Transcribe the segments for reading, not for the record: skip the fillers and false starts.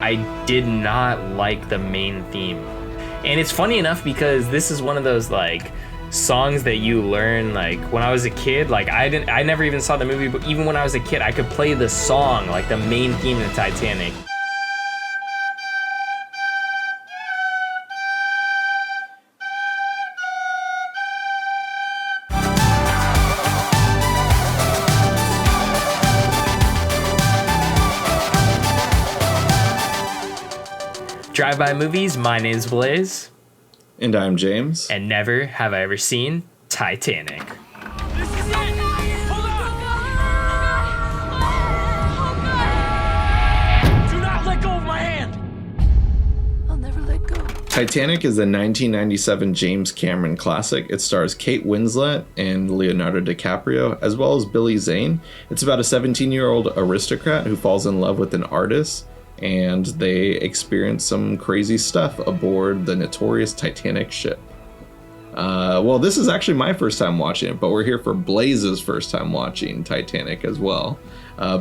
I did not like the main theme. And it's funny enough because this is one of those like songs that you learn like when I was a kid. Like I never even saw the movie, but even when I was a kid, I could play the song, like the main theme of Titanic. Drive-By Movies, my name's Blaze. And I'm James. And never have I ever seen Titanic. This is it! Hold on! Do not let go of my hand! I'll never let go. Titanic is a 1997 James Cameron classic. It stars Kate Winslet and Leonardo Dicaprio, as well as Billy Zane. It's about a 17-year-old aristocrat who falls in love with an artist, and they experience some crazy stuff aboard the notorious Titanic ship. Well, this is actually my first time watching it, but we're here for Blaze's first time watching Titanic as well.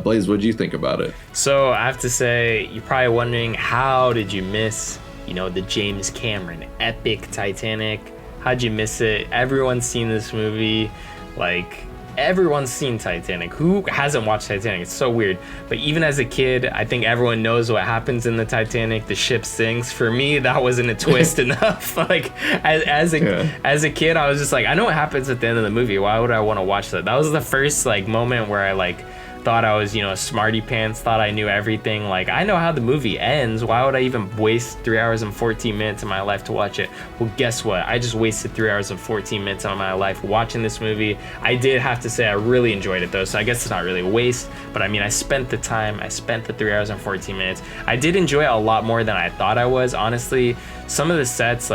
Blaze, what did you think about it? So I have to say, you're probably wondering, how did you miss, the James Cameron epic Titanic? How'd you miss it? Everyone's seen this movie. Everyone's seen Titanic. Who hasn't watched Titanic? It's so weird. But even as a kid, I think everyone knows what happens in the Titanic. The ship sinks. For me, that wasn't a twist enough. As a kid, I was just like, I know what happens at the end of the movie. Why would I want to watch that? That was the first moment where I thought I was, a smarty pants, thought I knew everything. I know how the movie ends. Why would I even waste 3 hours and 14 minutes of my life to watch it? Well, guess what? I just wasted 3 hours and 14 minutes of my life watching this movie. I did have to say I really enjoyed it though, so I guess it's not really a waste, but I spent the time. I spent the 3 hours and 14 minutes. I did enjoy it a lot more than I thought I was, honestly. Some of the sets,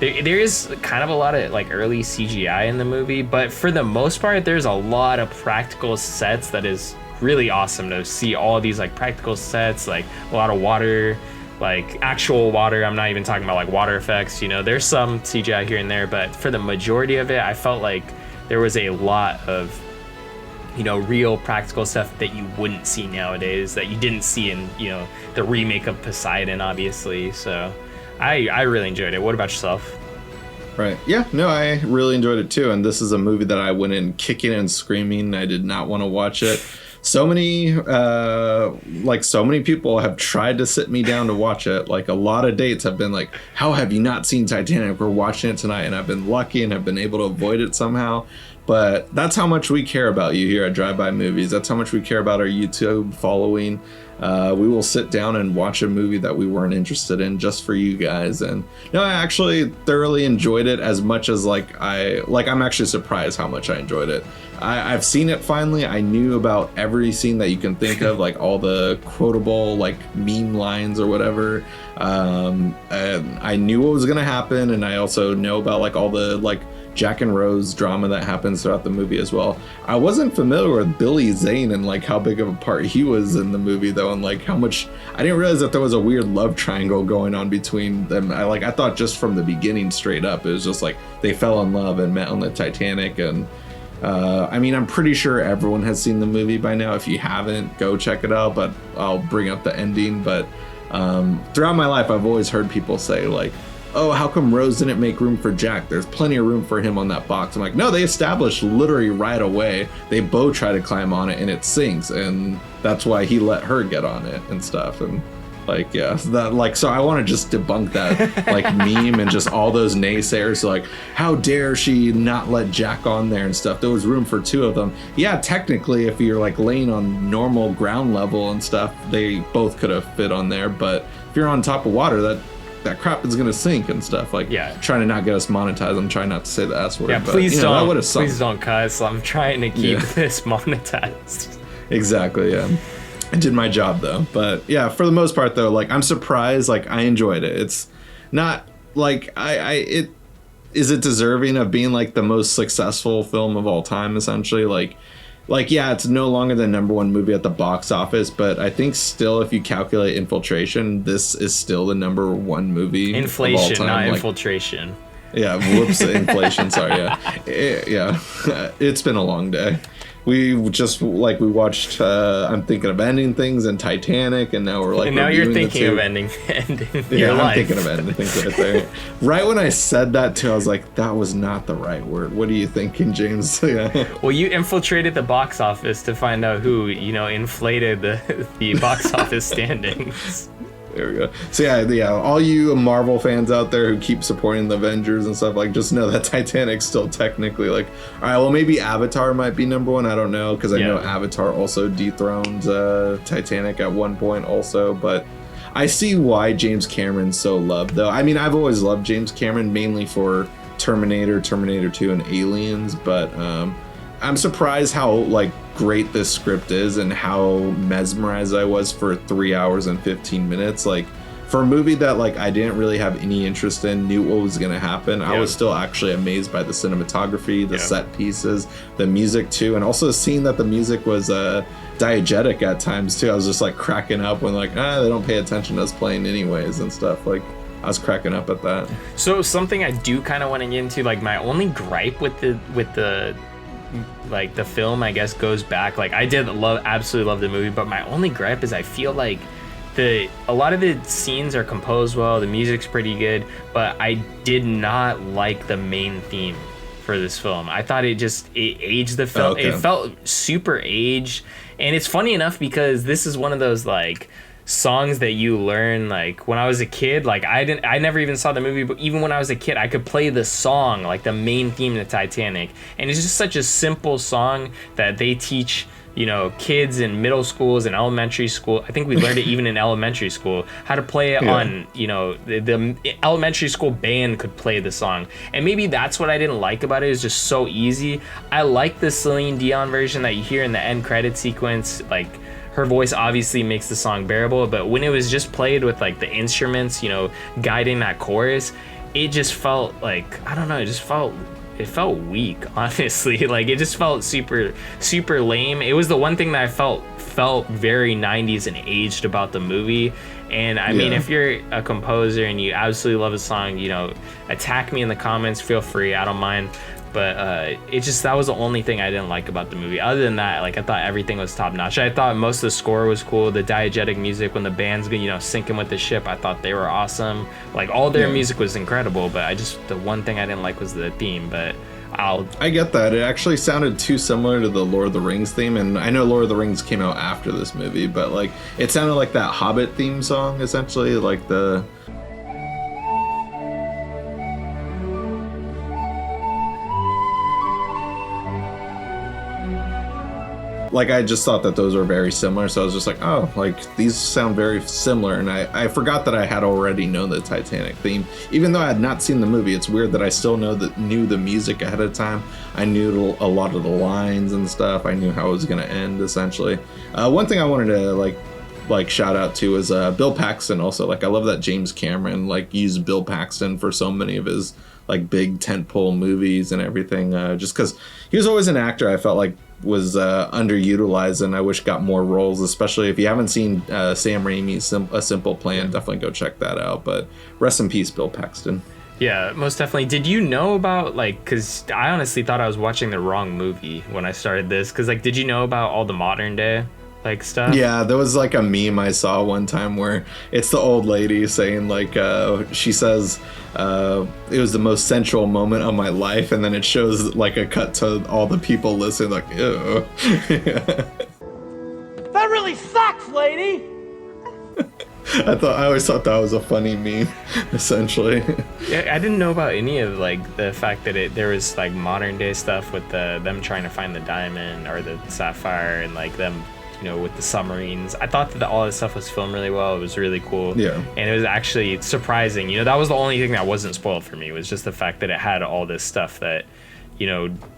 there is kind of a lot of early CGI in the movie, but for the most part, there's a lot of practical sets that is really awesome to see. All of these practical sets, a lot of water, actual water. I'm not even talking about water effects. There's some CGI here and there, but for the majority of it, I felt like there was a lot of real practical stuff that you wouldn't see nowadays, that you didn't see in the remake of Poseidon, obviously. So I really enjoyed it. What about yourself? Right. Yeah, no, I really enjoyed it too. And this is a movie that I went in kicking and screaming. I did not want to watch it. So many people have tried to sit me down to watch it. A lot of dates have been like, how have you not seen Titanic? We're watching it tonight. And I've been lucky and have been able to avoid it somehow. But that's how much we care about you here at Drive-By Movies. That's how much we care about our YouTube following. We will sit down and watch a movie that we weren't interested in just for you guys. And no, I actually thoroughly enjoyed it as much as I'm actually surprised how much I enjoyed it. I've seen it finally. I knew about every scene that you can think of, all the quotable meme lines or whatever. And I knew what was gonna happen, and I also know about all the Jack and Rose drama that happens throughout the movie as well. I wasn't familiar with Billy Zane and how big of a part he was in the movie though, and how much I didn't realize that there was a weird love triangle going on between them. I thought just from the beginning straight up it was just they fell in love and met on the Titanic. And I'm pretty sure everyone has seen the movie by now. If you haven't, go check it out, but I'll bring up the ending. But throughout my life I've always heard people say oh, how come Rose didn't make room for Jack? There's plenty of room for him on that box. I'm no, they established literally right away. They both try to climb on it and it sinks, and that's why he let her get on it and stuff. And so I want to just debunk that meme and just all those naysayers how dare she not let Jack on there and stuff. There was room for two of them. Yeah, technically if you're laying on normal ground level and stuff, they both could have fit on there, but if you're on top of water, that crap is gonna sink and stuff. Trying to not get us monetized. I'm trying not to say the S word. Yeah, but, please don't cuss. I'm trying to keep this monetized. Exactly. Yeah, I did my job though. But yeah, for the most part though, I'm surprised. I enjoyed it. It's not is it deserving of being the most successful film of all time? Essentially, yeah, it's no longer the number one movie at the box office, but I think still, if you calculate infiltration, this is still the number one movie. Inflation, of all time. not infiltration. Yeah, whoops, inflation. Sorry, yeah. It's been a long day. we just like we watched I'm Thinking of Ending Things and Titanic, and now we're like, and now you're reviewing thinking of ending yeah, your I'm life. thinking of ending things right there. Right when I said that too, I was like, that was not the right word. What are you thinking, James? Yeah. Well, you infiltrated the box office to find out who, inflated the box office standings. There we go. So yeah, all you Marvel fans out there who keep supporting the Avengers and stuff, like, just know that Titanic's still technically like, all right, well, maybe Avatar might be number one. I don't know, because I know Avatar also dethroned Titanic at one point also, but I see why James Cameron's so loved, though. I mean, I've always loved James Cameron, mainly for Terminator 2, and Aliens, but I'm surprised how like great this script is and how mesmerized I was for 3 hours and 15 minutes. Like, for a movie that like I didn't really have any interest in, knew what was gonna happen, I was still actually amazed by the cinematography, the set pieces, the music too, and also seeing that the music was diegetic at times too. I was just like cracking up when like, they don't pay attention to us playing anyways and stuff. Like, I was cracking up at that. So something I do kind of want to get into, like, my only gripe with the like the film, I guess, goes back, like, I did absolutely love the movie, but my only gripe is I feel like a lot of the scenes are composed well, the music's pretty good, but I did not like the main theme for this film. I thought it aged the film. It felt super aged, and it's funny enough because this is one of those like songs that you learn, like, when I was a kid. Like, I never even saw the movie, but even when I was a kid, I could play the song, like the main theme of Titanic, and it's just such a simple song that they teach kids in middle schools and elementary school. I think we learned it even in elementary school, how to play it on, the elementary school band could play the song. And maybe that's what I didn't like about it. It's just so easy. I like the Celine Dion version that you hear in the end credit sequence. Like, her voice obviously makes the song bearable, but when it was just played with like the instruments, guiding that chorus, it just felt like, I don't know, it felt weak, honestly. Like, it just felt super, super lame. It was the one thing that I felt very 90s and aged about the movie. And I mean, if you're a composer and you absolutely love a song, attack me in the comments, feel free, I don't mind. But that was the only thing I didn't like about the movie. Other than that, like, I thought everything was top notch. I thought most of the score was cool. The diegetic music when the band's sinking with the ship, I thought they were awesome. Like, all their music was incredible, but the one thing I didn't like was the theme. But I get that. It actually sounded too similar to the Lord of the Rings theme, and I know Lord of the Rings came out after this movie, but like, it sounded like that Hobbit theme song, essentially, like the... Like, I just thought that those were very similar, so I was just like, oh, like, these sound very similar, and I forgot that I had already known the Titanic theme. Even though I had not seen the movie, it's weird that I still knew the music ahead of time. I knew a lot of the lines and stuff. I knew how it was going to end, essentially. One thing I wanted to, like shout out to is Bill Paxton also. Like, I love that James Cameron, like, used Bill Paxton for so many of his, like, big tentpole movies and everything, just because he was always an actor I felt like was underutilized, and I wish got more roles, especially if you haven't seen Sam Raimi's A Simple Plan. Definitely go check that out. But rest in peace, Bill Paxton. Yeah, most definitely. Did you know about, like, because I honestly thought I was watching the wrong movie when I started this, because, like, did you know about all the modern day, like, stuff? Yeah, there was like a meme I saw one time where it's the old lady saying, like, she says, it was the most sensual moment of my life, and then it shows like a cut to all the people listening, like, ew. That really sucks, lady! I always thought that was a funny meme, essentially. Yeah, I didn't know about any of, like, the fact that there was, like, modern day stuff with them trying to find the diamond or the sapphire, and, like, them, with the submarines. I thought that all this stuff was filmed really well. It was really cool. Yeah. And it was actually surprising. That was the only thing that wasn't spoiled for me, was just the fact that it had all this stuff that,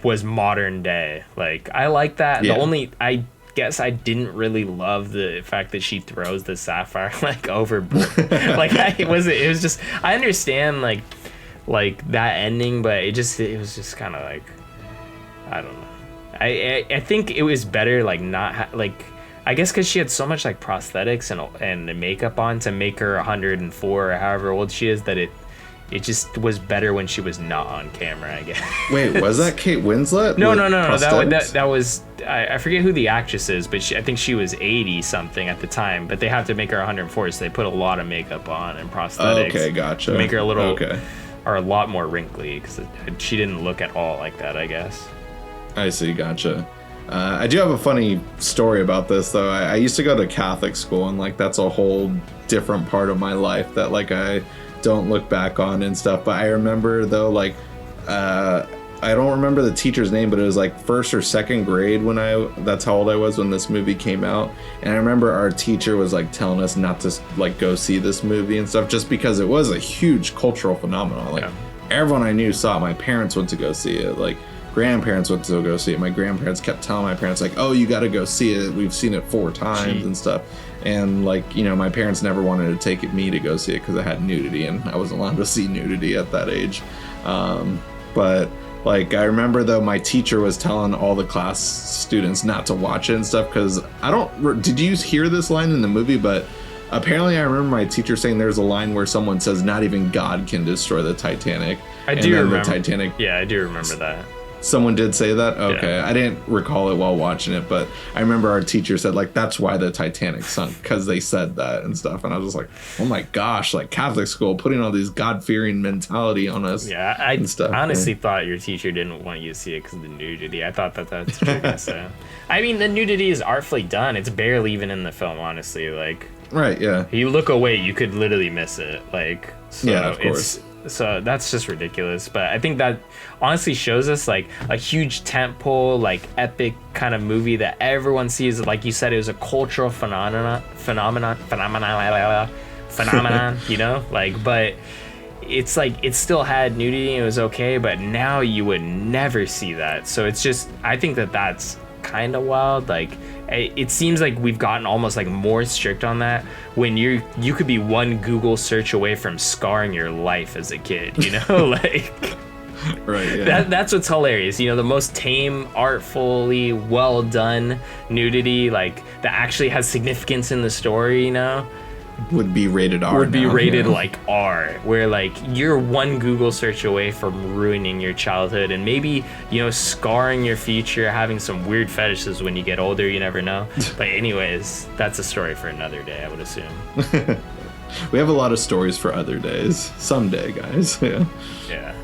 was modern day. Like, I like that. Yeah. I guess I didn't really love the fact that she throws the sapphire, like, overboard. Like, it was just, I understand, like that ending, but it was just kind of like, I don't know. I think it was better, like, not I guess because she had so much, like, prosthetics and makeup on to make her 104 or however old she is, that it just was better when she was not on camera, I guess. Wait, was that Kate Winslet? No. with That was I forget who the actress is, but I think she was 80 something at the time. But they have to make her 104, so they put a lot of makeup on and prosthetics. Okay, gotcha. To make her a lot more wrinkly, because she didn't look at all like that, I guess. I see, gotcha. I do have a funny story about this, though. I used to go to Catholic school, and like that's a whole different part of my life that like I don't look back on and stuff. But I remember though, like I don't remember the teacher's name, but it was like first or second grade when that's how old I was when this movie came out. And I remember our teacher was like telling us not to like go see this movie and stuff, just because it was a huge cultural phenomenon. Like everyone I knew saw it. My parents went to go see it. Like grandparents went to go see it. My grandparents kept telling my parents like, oh, you got to go see it. We've seen it 4 times and stuff. And like, you know, my parents never wanted to take me to go see it because it had nudity, and I wasn't allowed to see nudity at that age. But like, I remember though, my teacher was telling all the class students not to watch it and stuff, because did you hear this line in the movie? But apparently I remember my teacher saying there's a line where someone says not even God can destroy the Titanic. I do remember. The Titanic. Yeah, I do remember that. Someone did say that? Okay. Yeah. I didn't recall it while watching it, but I remember our teacher said, like, that's why the Titanic sunk, because they said that and stuff. And I was just like, oh my gosh, like Catholic school putting all these God-fearing mentality on us. Yeah, I honestly thought your teacher didn't want you to see it because of the nudity. I thought that's what you were going to say. I mean, the nudity is artfully done. It's barely even in the film, honestly. Like, right, yeah. You look away, you could literally miss it. Like, so yeah, of course. So that's just ridiculous. But I think that honestly shows us like a huge tentpole, like epic kind of movie that everyone sees. Like you said, it was a cultural phenomenon, you know, like, but it's like, it still had nudity and it was okay, but now you would never see that. So it's just, I think that's kind of wild. Like, it seems like we've gotten almost like more strict on that, when you could be one Google search away from scarring your life as a kid, you know. Like, right, yeah. That's what's hilarious, you know, the most tame, artfully well done nudity, like that actually has significance in the story, you know, would be rated R. Would be rated like R, where like you're one Google search away from ruining your childhood and maybe, you know, scarring your future, having some weird fetishes when you get older. You never know. But anyways, that's a story for another day, I would assume. We have a lot of stories for other days. Someday, guys. Yeah.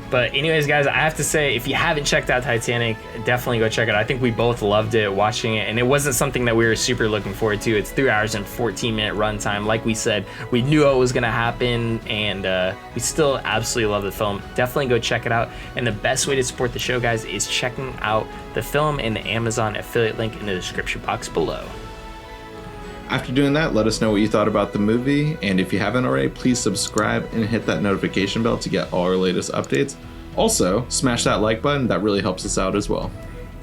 But anyways, guys, I have to say, if you haven't checked out Titanic, definitely go check it out. I think we both loved it watching it, and it wasn't something that we were super looking forward to. It's 3 hours and 14-minute runtime. Like we said, we knew it was going to happen, and we still absolutely love the film. Definitely go check it out. And the best way to support the show, guys, is checking out the film and the Amazon affiliate link in the description box below. After doing that, let us know what you thought about the movie, and if you haven't already, please subscribe and hit that notification bell to get all our latest updates. Also, smash that like button, that really helps us out as well.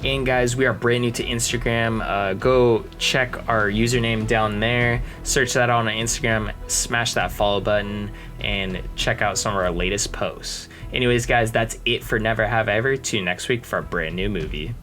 And guys, we are brand new to Instagram. Go check our username down there, search that on Instagram, smash that follow button, and check out some of our latest posts. Anyways, guys, that's it for Never Have Ever. Till next week for a brand new movie.